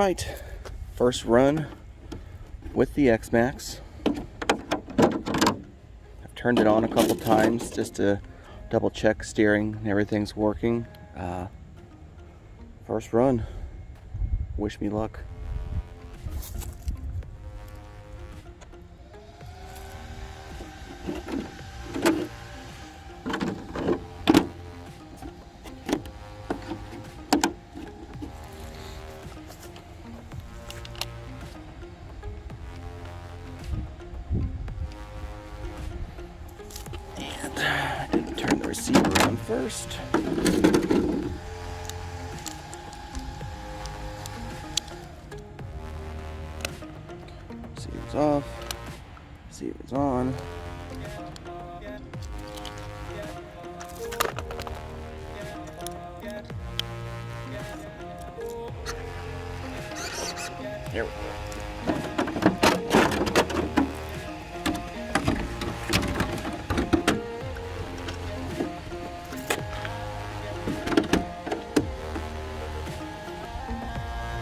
Alright, first run with the X Maxx. I've turned it on a couple times just to double check steering and everything's working. First run. Wish me luck. I didn't turn the receiver on first. Receiver's off. Receiver's on. Here we go.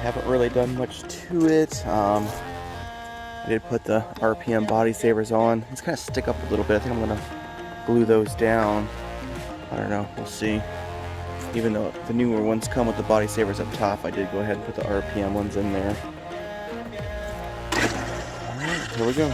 Haven't really done much to it. I did put the RPM body savers on. It's kind of stick up a little bit. I think I'm gonna glue those down. I don't know, we'll see. Even though the newer ones come with the body savers up top, I did go ahead and put the RPM ones in there. Alright, here we go.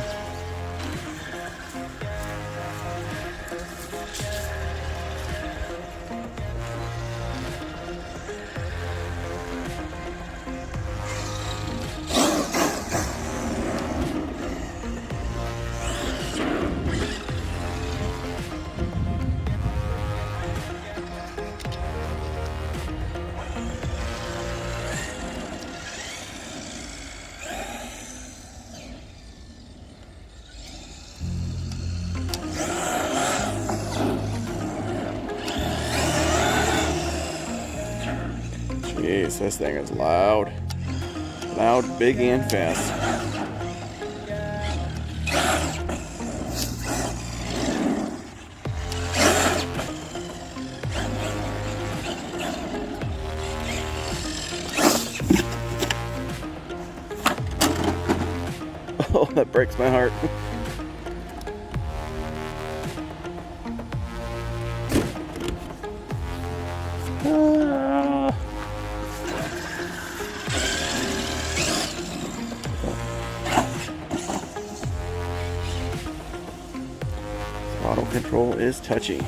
Jeez, this thing is loud. Loud, big, and fast. Oh, that breaks my heart. Throttle control is touchy.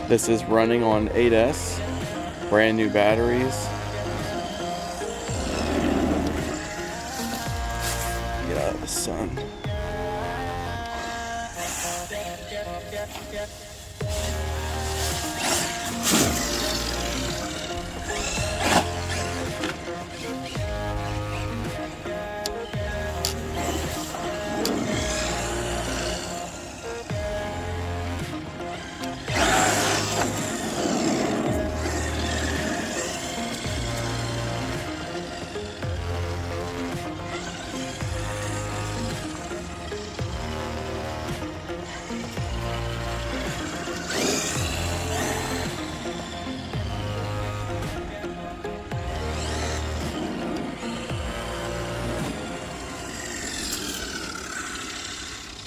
This is running on 8S, brand new batteries. Get out of the sun.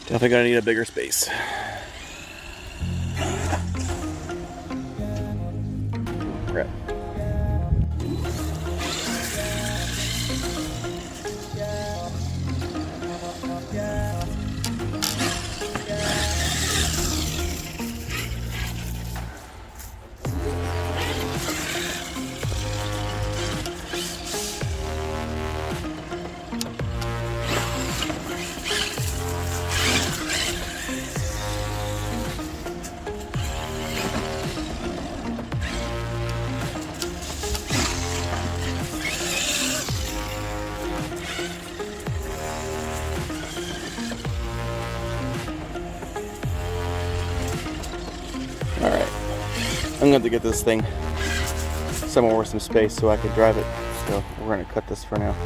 Definitely gonna need a bigger space. Crap. I'm going to get this thing somewhere with some space so I can drive it. So we're going to cut this for now.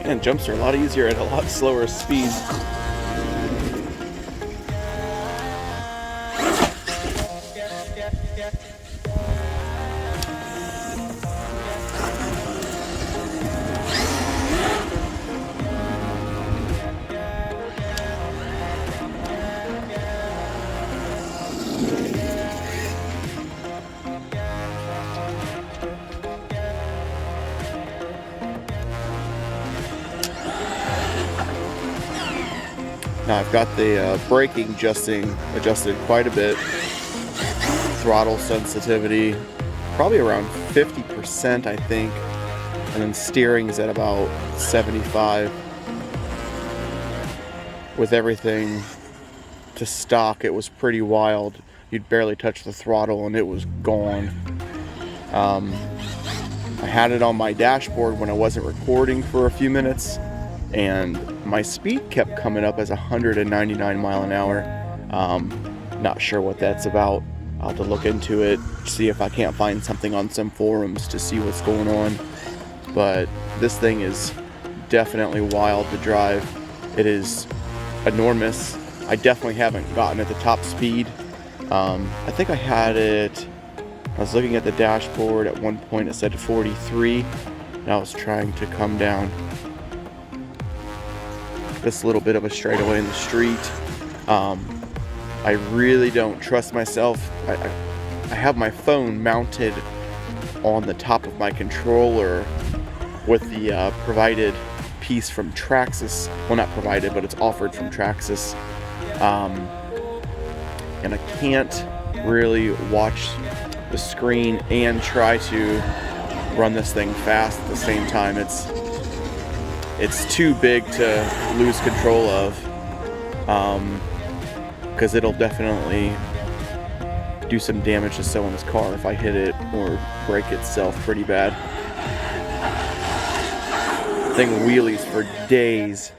And jumps are a lot easier at a lot slower speed. Now I've got the braking adjusted quite a bit. Throttle sensitivity, probably around 50%, I think. And then steering's at about 75. With everything to stock, it was pretty wild. You'd barely touch the throttle and it was gone. I had it on my dashboard when I wasn't recording for a few minutes, and my speed kept coming up as 199 mile an hour. Not sure what that's about. I'll have to look into it, see if I can't find something on some forums to see what's going on. But this thing is definitely wild to drive. It is enormous. I definitely haven't gotten at the top speed. I think I had it, I was looking at the dashboard at one point, it said 43, and I was trying to come down this little bit of a straightaway in the street. I really don't trust myself. I have my phone mounted on the top of my controller with the provided piece from Traxxas. Well, not provided, but it's offered from Traxxas. And I can't really watch the screen and try to run this thing fast at the same time. It's too big to lose control of, because it'll definitely do some damage to someone's car if I hit it or break itself pretty bad. Thing wheelies for days.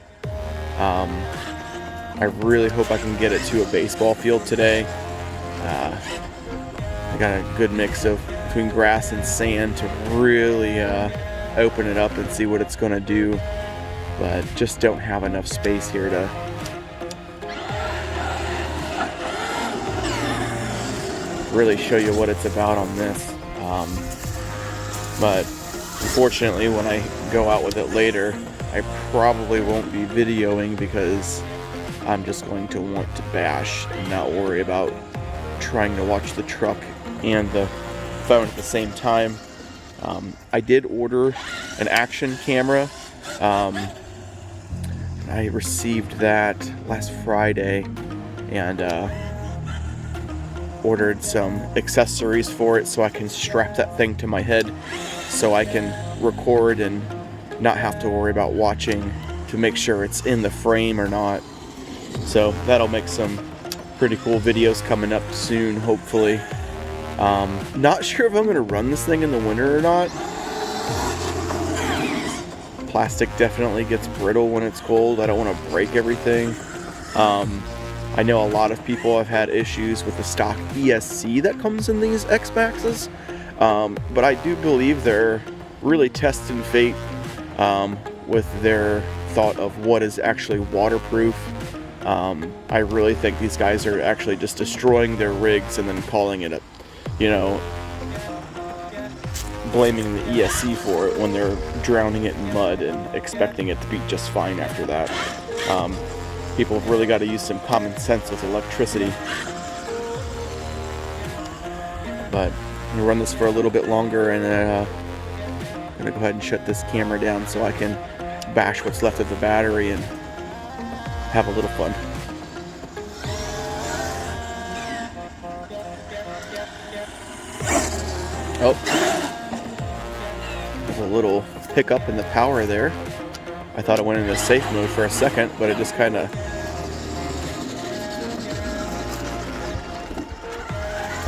I really hope I can get it to a baseball field today. I got a good mix of between grass and sand to really open it up and see what it's going to do, but just don't have enough space here to really show you what it's about on this. But unfortunately, when I go out with it later, I probably won't be videoing because I'm just going to want to bash and not worry about trying to watch the truck and the phone at the same time. I did order an action camera. I received that last Friday and ordered some accessories for it so I can strap that thing to my head so I can record and not have to worry about watching to make sure it's in the frame or not. So that'll make some pretty cool videos coming up soon, hopefully. Not sure if I'm going to run this thing in the winter or not. Plastic definitely gets brittle when it's cold. I don't want to break everything. I know a lot of people have had issues with the stock ESC that comes in these X Maxxes, but I do believe they're really testing fate with their thought of what is actually waterproof. I really think these guys are actually just destroying their rigs and then calling it blaming the ESC for it when they're drowning it in mud and expecting it to be just fine after that. People have really got to use some common sense with electricity. But I'm going to run this for a little bit longer, and I'm going to go ahead and shut this camera down so I can bash what's left of the battery and have a little fun. Oh, there's a little hiccup in the power there. I thought it went into safe mode for a second, but it just kind of...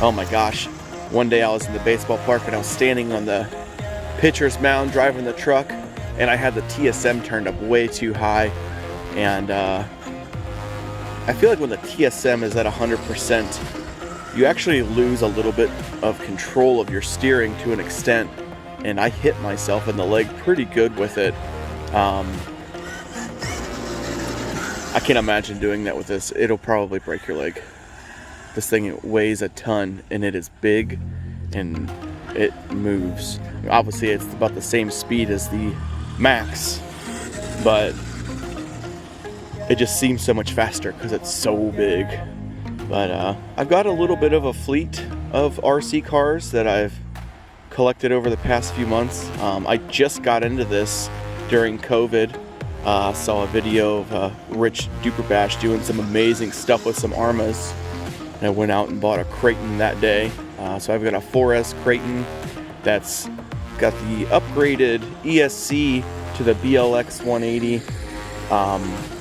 Oh my gosh. One day I was in the baseball park and I was standing on the pitcher's mound driving the truck, and I had the TSM turned up way too high. And I feel like when the TSM is at 100%, you actually lose a little bit of control of your steering to an extent. And I hit myself in the leg pretty good with it. I can't imagine doing that with this. It'll probably break your leg. This thing weighs a ton, and it is big, and it moves. Obviously, it's about the same speed as the Max, but it just seems so much faster because it's so big. But I've got a little bit of a fleet of RC cars that I've collected over the past few months. I just got into this during COVID. Saw a video of Rich Duperbash doing some amazing stuff with some Armas. And I went out and bought a Creighton that day. So I've got a 4S Creighton that's got the upgraded ESC to the BLX 180.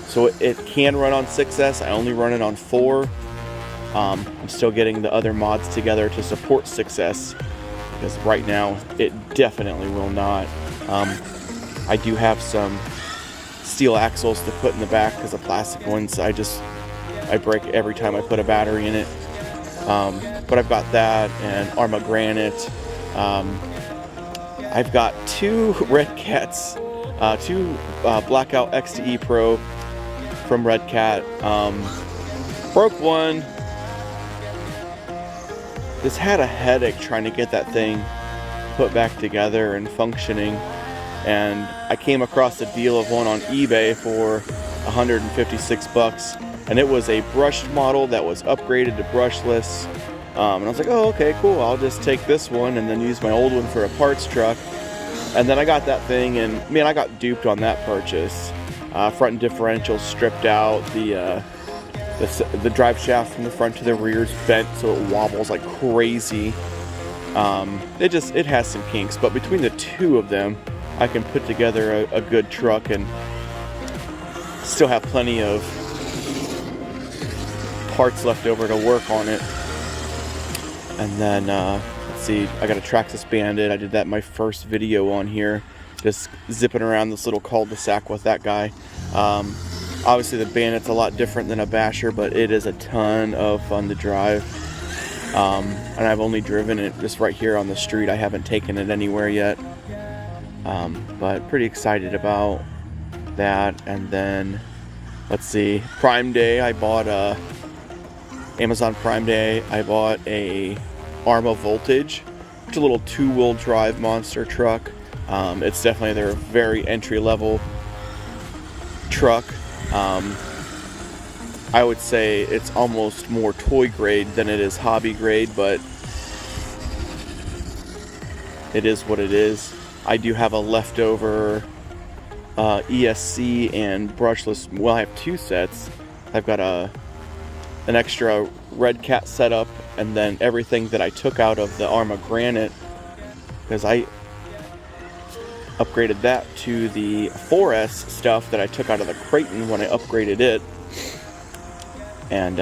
So it can run on 6S. I only run it on 4. I'm still getting the other mods together to support 6S, because right now it definitely will not. I do have some steel axles to put in the back because the plastic ones I break every time I put a battery in it. But I've got that and Arma Granite. I've got 2 Red Cats, 2 Blackout XTE Pro from Red Cat. Broke one. Just had a headache trying to get that thing put back together and functioning. And I came across a deal of one on eBay for $156, and it was a brushed model that was upgraded to brushless. And I was like, oh, okay, cool. I'll just take this one and then use my old one for a parts truck. And then I got that thing, and man, I got duped on that purchase. Front differential stripped out, the drive shaft from the front to the rear is bent so it wobbles like crazy. It has some kinks, but between the 2 of them, I can put together a good truck and still have plenty of parts left over to work on it. And then, let's see, I got a Traxxas Bandit. I did that in my first video on here, just zipping around this little cul-de-sac with that guy. Obviously the Bandit's a lot different than a Basher, but it is a ton of fun to drive. and I've only driven it just right here on the street. I haven't taken it anywhere yet, but pretty excited about that. And then let's see, Prime Day, I bought Amazon Prime Day, I bought a Arma Voltage, which is a little 2-wheel drive monster truck. It's definitely their very entry-level truck. I would say it's almost more toy grade than it is hobby grade, but it is what it is. I do have a leftover ESC and brushless. Well, I have 2 sets. I've got an extra Red Cat setup, and then everything that I took out of the Arma Granite, because I upgraded that to the 4S stuff that I took out of the Creighton when I upgraded it. And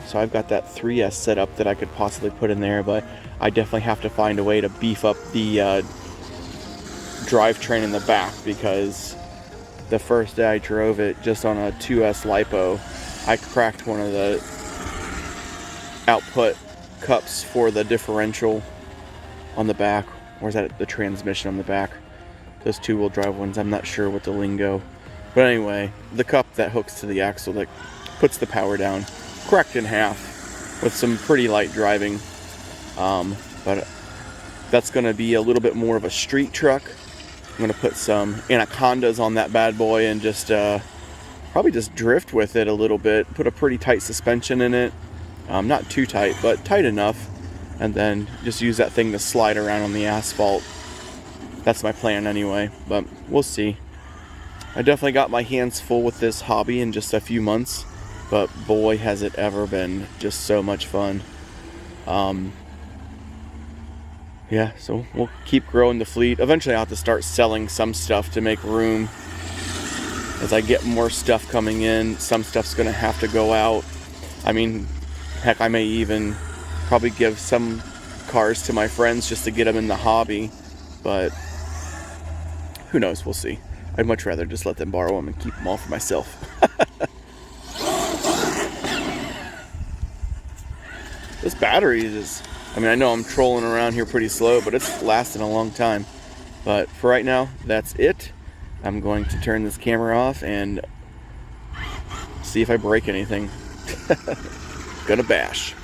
so I've got that 3S set up that I could possibly put in there, but I definitely have to find a way to beef up the drivetrain in the back, because the first day I drove it just on a 2S LiPo, I cracked one of the output cups for the differential on the back. Or is that the transmission on the back? Those 2-wheel drive ones, I'm not sure what the lingo. But anyway, the cup that hooks to the axle that puts the power down, cracked in half with some pretty light driving. But that's going to be a little bit more of a street truck. I'm going to put some anacondas on that bad boy and just probably just drift with it a little bit. Put a pretty tight suspension in it. Not too tight, but tight enough. And then just use that thing to slide around on the asphalt. That's my plan anyway, but we'll see. I definitely got my hands full with this hobby in just a few months, but boy has it ever been just so much fun. Yeah, so we'll keep growing the fleet. Eventually I'll have to start selling some stuff to make room. As I get more stuff coming in, some stuff's gonna have to go out. I mean, heck, I may even probably give some cars to my friends just to get them in the hobby, but who knows, we'll see. I'd much rather just let them borrow them and keep them all for myself. This battery is, I mean, I know I'm trolling around here pretty slow, but it's lasting a long time. But for right now, that's it. I'm going to turn this camera off and see if I break anything. Gonna bash.